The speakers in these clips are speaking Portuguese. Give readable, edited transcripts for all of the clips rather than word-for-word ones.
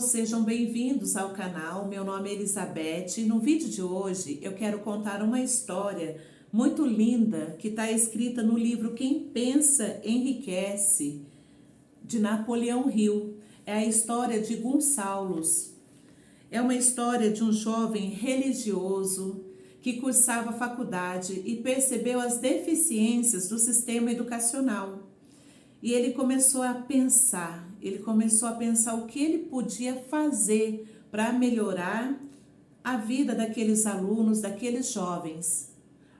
sejam bem-vindos ao canal. Meu nome é Elizabeth e no vídeo de hoje eu quero contar uma história muito linda que está escrita no livro Quem Pensa Enriquece, de Napoleão Hill. É a história de Gonçalves. É uma história de um jovem religioso que cursava a faculdade e percebeu as deficiências do sistema educacional. E ele começou a pensar o que ele podia fazer para melhorar a vida daqueles alunos, daqueles jovens.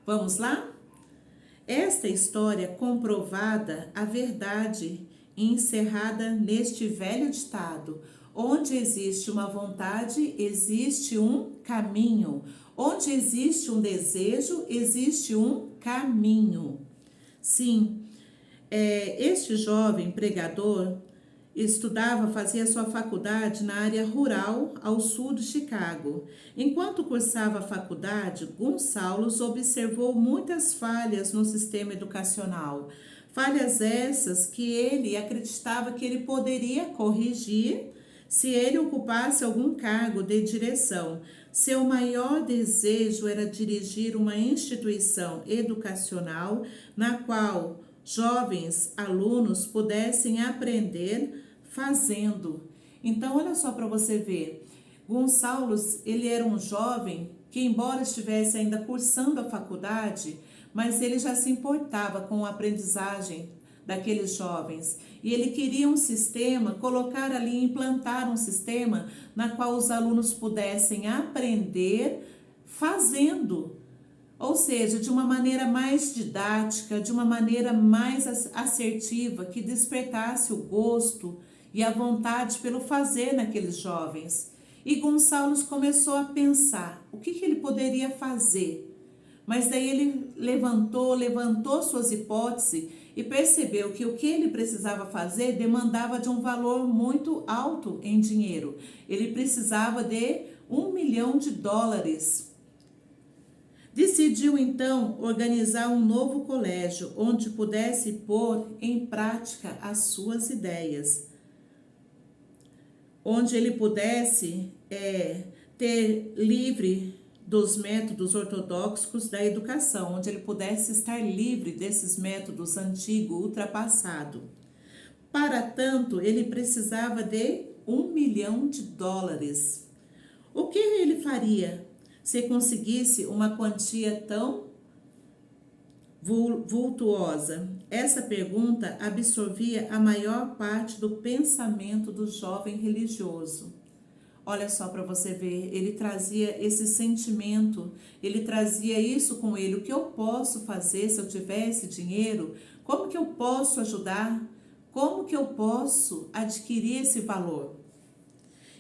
Vamos lá? Esta história comprovada a verdade e encerrada neste velho ditado: onde existe uma vontade, existe um caminho. Onde existe um desejo, existe um caminho. Sim, este jovem pregador fazia sua faculdade na área rural ao sul de Chicago. Enquanto cursava a faculdade, Gonçalves observou muitas falhas no sistema educacional. Falhas essas que ele acreditava que ele poderia corrigir se ele ocupasse algum cargo de direção. Seu maior desejo era dirigir uma instituição educacional na qual jovens alunos pudessem aprender fazendo. Então, olha só para você ver, Gonçalves, ele era um jovem que, embora estivesse ainda cursando a faculdade, mas ele já se importava com a aprendizagem daqueles jovens. E ele queria um sistema, colocar ali, implantar um sistema na qual os alunos pudessem aprender fazendo. Ou seja, de uma maneira mais didática, de uma maneira mais assertiva, que despertasse o gosto e a vontade pelo fazer naqueles jovens. E Gonçalves começou a pensar o que ele poderia fazer. Mas daí ele levantou suas hipóteses e percebeu que o que ele precisava fazer demandava de um valor muito alto em dinheiro. Ele precisava de $1 milhão. Decidiu então organizar um novo colégio onde pudesse pôr em prática as suas ideias, onde ele pudesse ter livre dos métodos ortodoxos da educação, onde ele pudesse estar livre desses métodos antigos, ultrapassados. Para tanto, ele precisava de $1 milhão. O que ele faria se conseguisse uma quantia tão vultuosa? Essa pergunta absorvia a maior parte do pensamento do jovem religioso. Olha só para você ver, ele trazia esse sentimento, ele trazia isso com ele. O que eu posso fazer se eu tivesse dinheiro? Como que eu posso ajudar? Como que eu posso adquirir esse valor?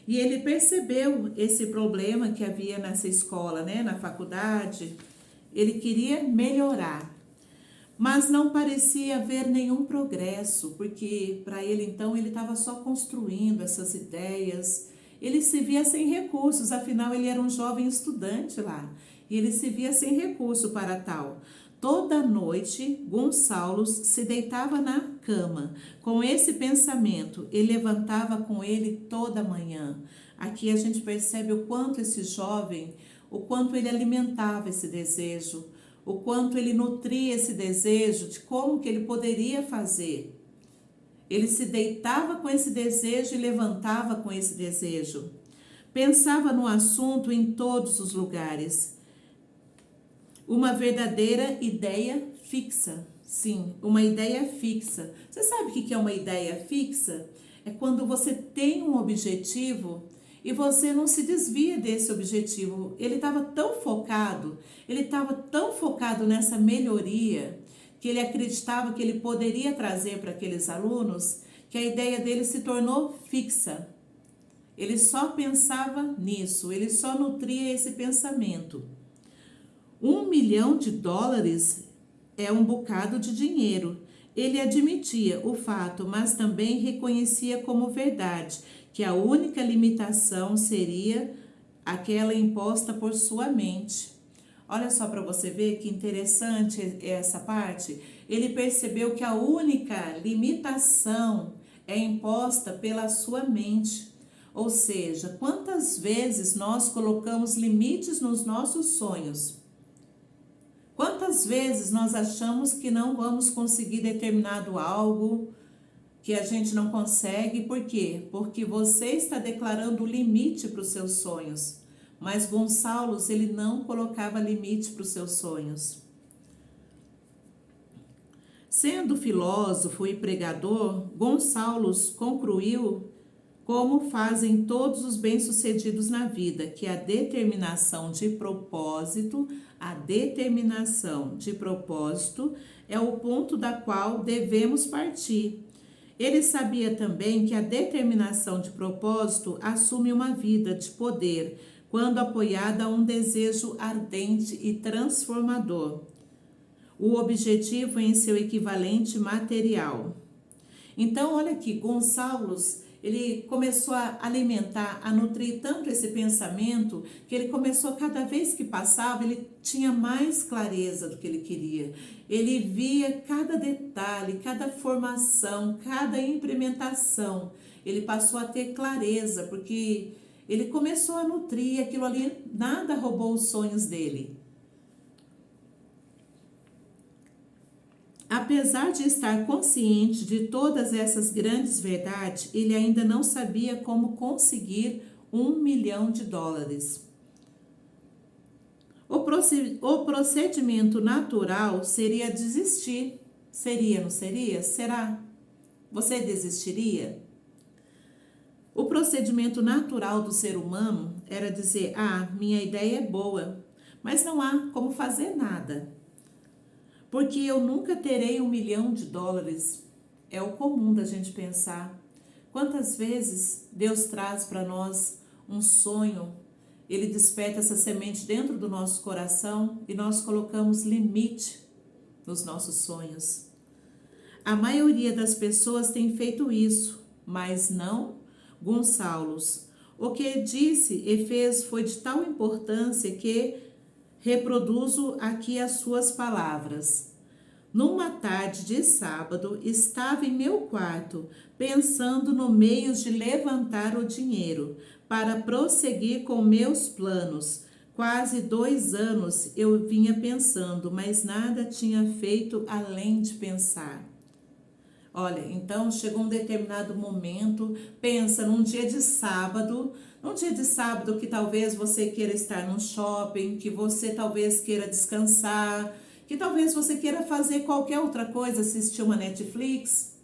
E ele percebeu esse problema que havia nessa escola, na faculdade. Ele queria melhorar, mas não parecia haver nenhum progresso, porque para ele então ele estava só construindo essas ideias. Ele se via sem recursos, afinal ele era um jovem estudante lá, e ele se via sem recurso para tal. Toda noite, Gonçalves se deitava na cama com esse pensamento e levantava com ele toda manhã. Aqui a gente percebe o quanto esse jovem, o quanto ele alimentava esse desejo, o quanto ele nutria esse desejo de como que ele poderia fazer. Ele se deitava com esse desejo e levantava com esse desejo. Pensava no assunto em todos os lugares. Uma verdadeira ideia fixa. Sim, uma ideia fixa. Você sabe o que é uma ideia fixa? É quando você tem um objetivo e você não se desvia desse objetivo. Ele estava tão focado nessa melhoria, que ele acreditava que ele poderia trazer para aqueles alunos, que a ideia dele se tornou fixa. Ele só pensava nisso, ele só nutria esse pensamento. $1 milhão é um bocado de dinheiro. Ele admitia o fato, mas também reconhecia como verdade que a única limitação seria aquela imposta por sua mente. Olha só para você ver que interessante essa parte. Ele percebeu que a única limitação é imposta pela sua mente. Ou seja, quantas vezes nós colocamos limites nos nossos sonhos? Quantas vezes nós achamos que não vamos conseguir determinado algo, que a gente não consegue? Por quê? Porque você está declarando limite para os seus sonhos. Mas Gonçalo, ele não colocava limite para os seus sonhos. Sendo filósofo e pregador, Gonçalo concluiu, como fazem todos os bem-sucedidos na vida, que a determinação de propósito é o ponto da qual devemos partir. Ele sabia também que a determinação de propósito assume uma vida de poder, quando apoiada a um desejo ardente e transformador. O objetivo em seu equivalente material. Então, olha aqui, Gonçalo, ele começou a alimentar, a nutrir tanto esse pensamento, que ele começou, cada vez que passava, ele tinha mais clareza do que ele queria. Ele via cada detalhe, cada formação, cada implementação. Ele passou a ter clareza, porque ele começou a nutrir aquilo ali, nada roubou os sonhos dele. Apesar de estar consciente de todas essas grandes verdades, ele ainda não sabia como conseguir $1 milhão. O procedimento natural seria desistir. Seria, não seria? Será? Você desistiria? O procedimento natural do ser humano era dizer: minha ideia é boa, mas não há como fazer nada, porque eu nunca terei $1 milhão. É o comum da gente pensar. Quantas vezes Deus traz para nós um sonho, Ele desperta essa semente dentro do nosso coração e nós colocamos limite nos nossos sonhos. A maioria das pessoas tem feito isso, mas não Gonçalo. O que disse e fez foi de tal importância que reproduzo aqui as suas palavras. Numa tarde de sábado, estava em meu quarto, pensando no meio de levantar o dinheiro para prosseguir com meus planos. Quase 2 anos eu vinha pensando, mas nada tinha feito além de pensar. Olha, então chegou um determinado momento, pensa num dia de sábado que talvez você queira estar num shopping, que você talvez queira descansar, que talvez você queira fazer qualquer outra coisa, assistir uma Netflix,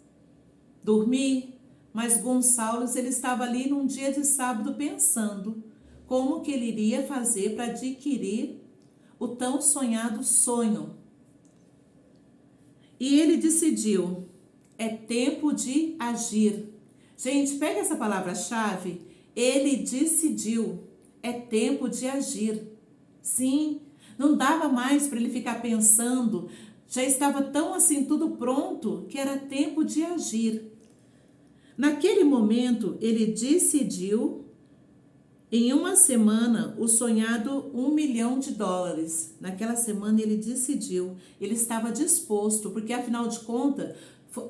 dormir, mas Gonçalo, ele estava ali num dia de sábado pensando como que ele iria fazer para adquirir o tão sonhado sonho. E ele decidiu: é tempo de agir. Gente, pega essa palavra-chave. Ele decidiu. É tempo de agir. Sim, não dava mais para ele ficar pensando. Já estava tão assim tudo pronto que era tempo de agir. Naquele momento, ele decidiu, em uma semana, o sonhado $1 milhão. Naquela semana ele decidiu. Ele estava disposto, porque afinal de contas,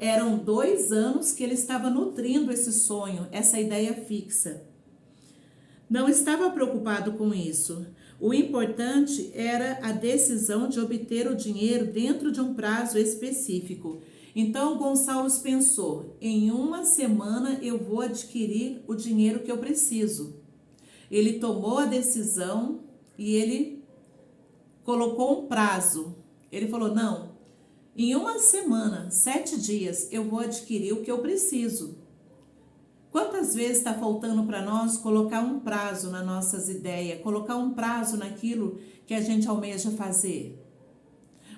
eram 2 anos que ele estava nutrindo esse sonho, essa ideia fixa. Não estava preocupado com isso. O importante era a decisão de obter o dinheiro dentro de um prazo específico. Então, Gonçalo pensou: em uma semana eu vou adquirir o dinheiro que eu preciso. Ele tomou a decisão e ele colocou um prazo. Ele falou: não, em uma semana, 7 dias, eu vou adquirir o que eu preciso. Quantas vezes está faltando para nós colocar um prazo nas nossas ideias, colocar um prazo naquilo que a gente almeja fazer?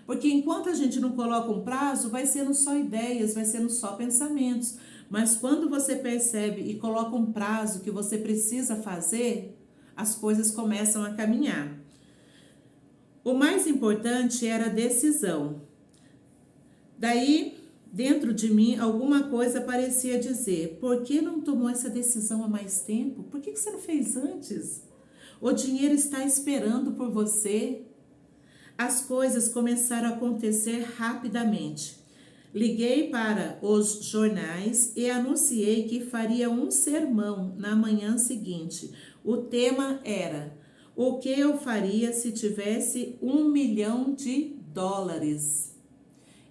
Porque enquanto a gente não coloca um prazo, vai sendo só ideias, vai sendo só pensamentos. Mas quando você percebe e coloca um prazo que você precisa fazer, as coisas começam a caminhar. O mais importante era a decisão. Daí, dentro de mim, alguma coisa parecia dizer: por que não tomou essa decisão há mais tempo? Por que você não fez antes? O dinheiro está esperando por você. As coisas começaram a acontecer rapidamente. Liguei para os jornais e anunciei que faria um sermão na manhã seguinte. O tema era: o que eu faria se tivesse US$ 1 milhão?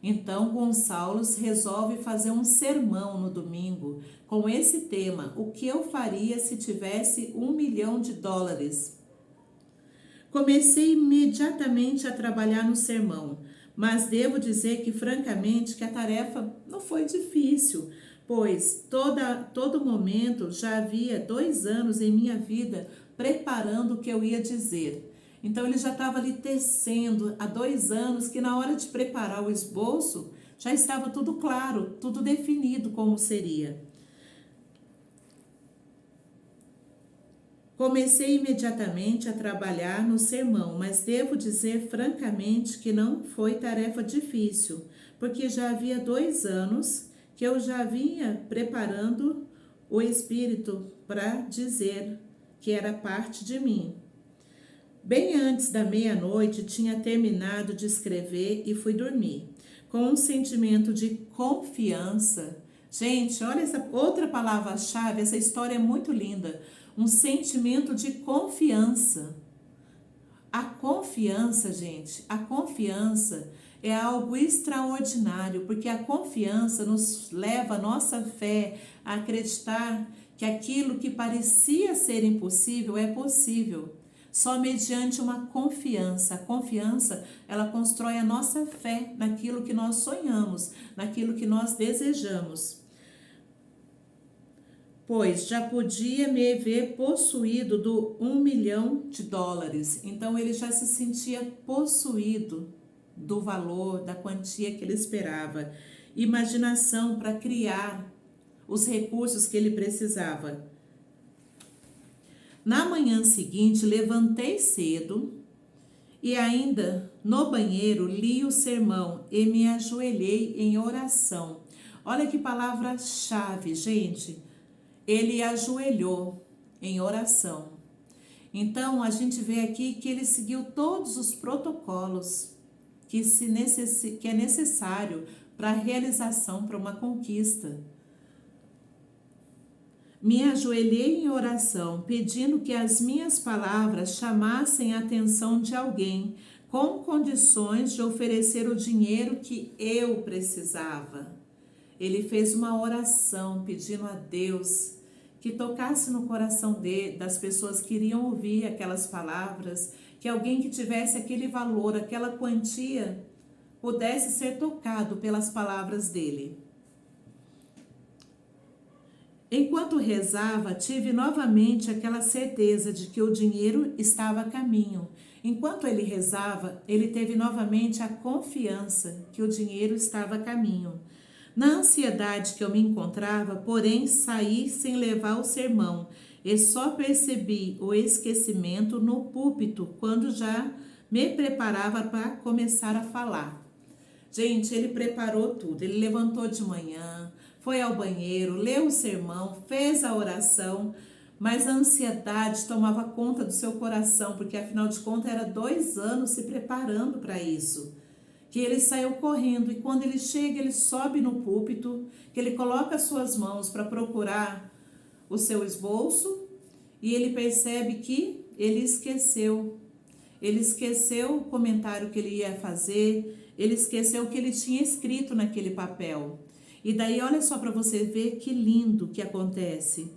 Então, Gonçalo resolve fazer um sermão no domingo com esse tema: o que eu faria se tivesse US$ 1 milhão? Comecei imediatamente a trabalhar no sermão, mas devo dizer que, francamente, que a tarefa não foi difícil, pois todo momento já havia 2 anos em minha vida preparando o que eu ia dizer. Então ele já estava ali tecendo há 2 anos, que na hora de preparar o esboço já estava tudo claro, tudo definido como seria. Comecei imediatamente a trabalhar no sermão, mas devo dizer francamente que não foi tarefa difícil, porque já havia 2 anos que eu já vinha preparando o Espírito para dizer que era parte de mim. Bem antes da meia-noite tinha terminado de escrever e fui dormir, com um sentimento de confiança. Gente, olha essa outra palavra-chave, essa história é muito linda. Um sentimento de confiança. A confiança, gente, a confiança é algo extraordinário, porque a confiança nos leva a nossa fé a acreditar que aquilo que parecia ser impossível é possível. Só mediante uma confiança. A confiança, ela constrói a nossa fé naquilo que nós sonhamos, naquilo que nós desejamos. Pois já podia me ver possuído do US$ 1 milhão. Então ele já se sentia possuído do valor, da quantia que ele esperava. Imaginação para criar os recursos que ele precisava. Na manhã seguinte, levantei cedo e ainda no banheiro li o sermão e me ajoelhei em oração. Olha que palavra-chave, gente. Ele ajoelhou em oração. Então, a gente vê aqui que ele seguiu todos os protocolos que é necessário para a realização, para uma conquista. Me ajoelhei em oração, pedindo que as minhas palavras chamassem a atenção de alguém, com condições de oferecer o dinheiro que eu precisava. Ele fez uma oração pedindo a Deus que tocasse no coração das pessoas que iriam ouvir aquelas palavras, que alguém que tivesse aquele valor, aquela quantia, pudesse ser tocado pelas palavras dele. Enquanto rezava, tive novamente aquela certeza de que o dinheiro estava a caminho. Enquanto ele rezava, ele teve novamente a confiança que o dinheiro estava a caminho. Na ansiedade que eu me encontrava, porém, saí sem levar o sermão e só percebi o esquecimento no púlpito quando já me preparava para começar a falar. Gente, ele preparou tudo, ele levantou de manhã, foi ao banheiro, leu o sermão, fez a oração, mas a ansiedade tomava conta do seu coração, porque afinal de contas era 2 anos se preparando para isso. Que ele saiu correndo e quando ele chega, ele sobe no púlpito, que ele coloca as suas mãos para procurar o seu esboço e ele percebe que ele esqueceu. Ele esqueceu o comentário que ele ia fazer, ele esqueceu o que ele tinha escrito naquele papel. E daí, olha só para você ver que lindo que acontece.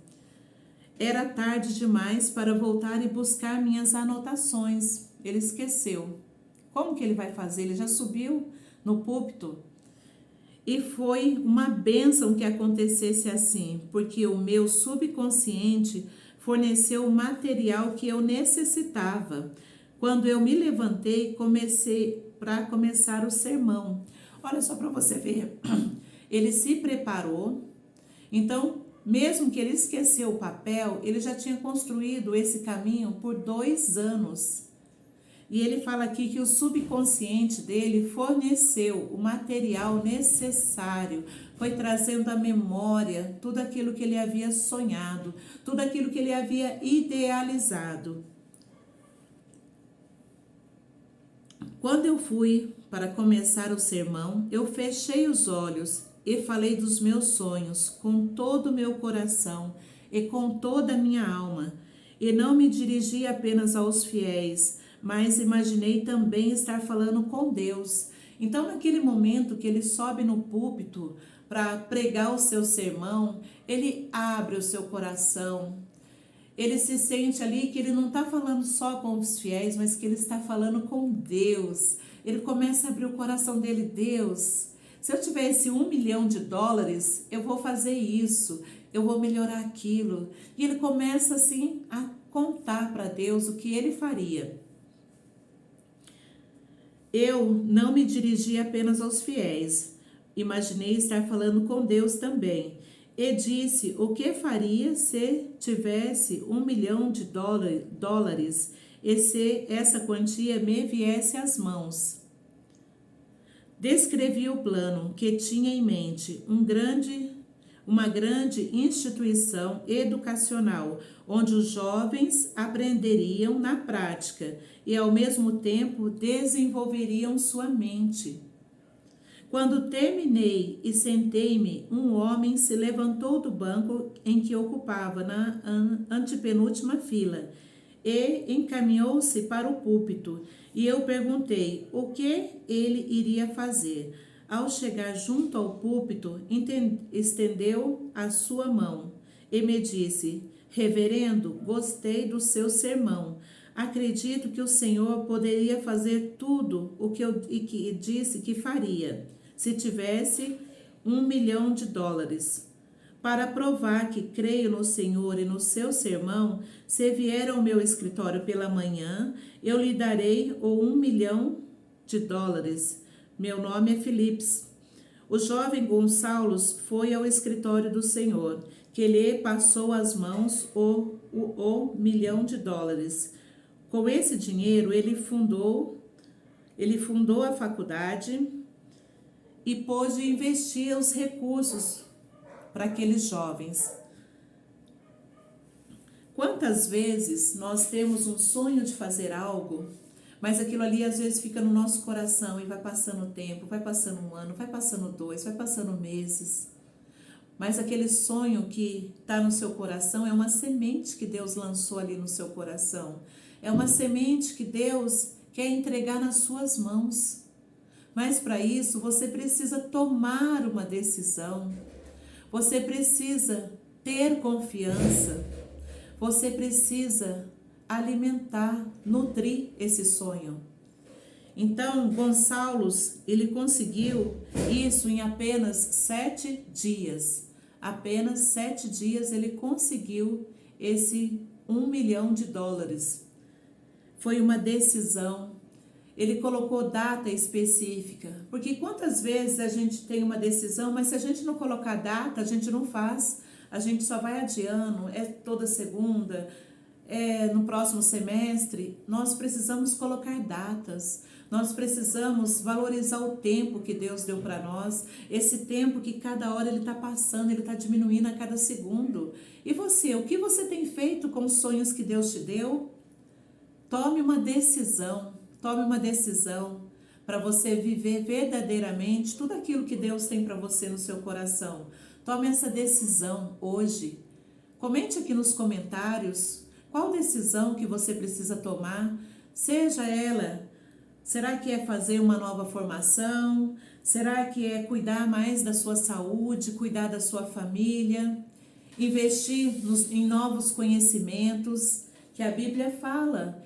Era tarde demais para voltar e buscar minhas anotações. Ele esqueceu. Como que ele vai fazer? Ele já subiu no púlpito. E foi uma bênção que acontecesse assim, porque o meu subconsciente forneceu o material que eu necessitava. Quando eu me levantei, comecei para começar o sermão. Olha só para você ver. Ele se preparou. Então, mesmo que ele esqueceu o papel, ele já tinha construído esse caminho por 2 anos. E ele fala aqui que o subconsciente dele forneceu o material necessário, foi trazendo à memória tudo aquilo que ele havia sonhado, tudo aquilo que ele havia idealizado. Quando eu fui para começar o sermão, eu fechei os olhos e falei dos meus sonhos com todo o meu coração e com toda a minha alma. E não me dirigi apenas aos fiéis, mas imaginei também estar falando com Deus. Então, naquele momento que ele sobe no púlpito para pregar o seu sermão, ele abre o seu coração. Ele se sente ali que ele não está falando só com os fiéis, mas que ele está falando com Deus. Ele começa a abrir o coração dele. Deus, se eu tivesse $1 milhão, eu vou fazer isso, eu vou melhorar aquilo. E ele começa assim a contar para Deus o que ele faria. Eu não me dirigi apenas aos fiéis, imaginei estar falando com Deus também. E disse o que faria se tivesse $1 milhão e se essa quantia me viesse às mãos. Descrevi o plano que tinha em mente, uma grande instituição educacional, onde os jovens aprenderiam na prática e, ao mesmo tempo, desenvolveriam sua mente. Quando terminei e sentei-me, um homem se levantou do banco em que ocupava na antepenúltima fila e encaminhou-se para o púlpito, e eu perguntei o que ele iria fazer. Ao chegar junto ao púlpito, estendeu a sua mão e me disse: Reverendo, gostei do seu sermão. Acredito que o Senhor poderia fazer tudo o que eu disse que faria, se tivesse $1 milhão. Para provar que creio no Senhor e no seu sermão, se vier ao meu escritório pela manhã, eu lhe darei o $1 milhão. Meu nome é Philips. O jovem Gonçalo foi ao escritório do Senhor, que lhe passou às mãos o $1 milhão. Com esse dinheiro, ele fundou a faculdade e pôde investir os recursos para aqueles jovens. Quantas vezes nós temos um sonho de fazer algo, mas aquilo ali às vezes fica no nosso coração e vai passando o tempo, vai passando um ano, vai passando 2, vai passando meses. Mas aquele sonho que está no seu coração é uma semente que Deus lançou ali no seu coração. É uma semente que Deus quer entregar nas suas mãos. Mas para isso você precisa tomar uma decisão. Você precisa ter confiança. Você precisa alimentar, nutrir esse sonho. Então, Gonçalo, ele conseguiu isso em apenas 7 dias. Apenas 7 dias ele conseguiu esse $1 milhão. Foi uma decisão. Ele colocou data específica. Porque quantas vezes a gente tem uma decisão, mas se a gente não colocar data, a gente não faz. A gente só vai adiando, é toda segunda, no próximo semestre. Nós precisamos colocar datas. Nós precisamos valorizar o tempo que Deus deu para nós, esse tempo que cada hora ele está passando, ele está diminuindo a cada segundo. E você, o que você tem feito com os sonhos que Deus te deu? Tome uma decisão para você viver verdadeiramente tudo aquilo que Deus tem para você no seu coração. Tome essa decisão hoje. Comente aqui nos comentários qual decisão que você precisa tomar, seja ela. Será que é fazer uma nova formação? Será que é cuidar mais da sua saúde, cuidar da sua família? Investir em novos conhecimentos, que a Bíblia fala,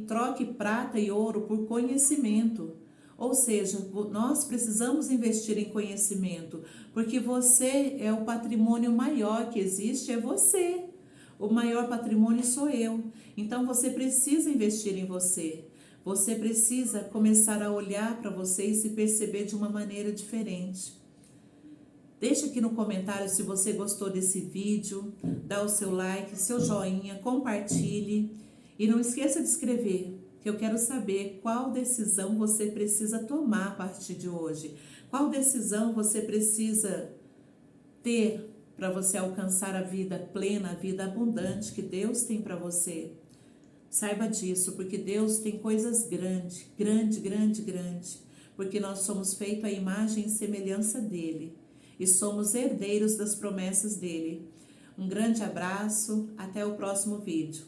troque prata e ouro por conhecimento. Ou seja, nós precisamos investir em conhecimento, porque você é o patrimônio maior que existe, é você. O maior patrimônio sou eu. Então você precisa investir em você. Você precisa começar a olhar para você e se perceber de uma maneira diferente. Deixa aqui no comentário se você gostou desse vídeo, dá o seu like, seu joinha, compartilhe e não esqueça de escrever, que eu quero saber qual decisão você precisa tomar a partir de hoje. Qual decisão você precisa ter para você alcançar a vida plena, a vida abundante que Deus tem para você. Saiba disso, porque Deus tem coisas grandes, grande, grande, grande, porque nós somos feitos à imagem e semelhança dele e somos herdeiros das promessas dele. Um grande abraço, até o próximo vídeo.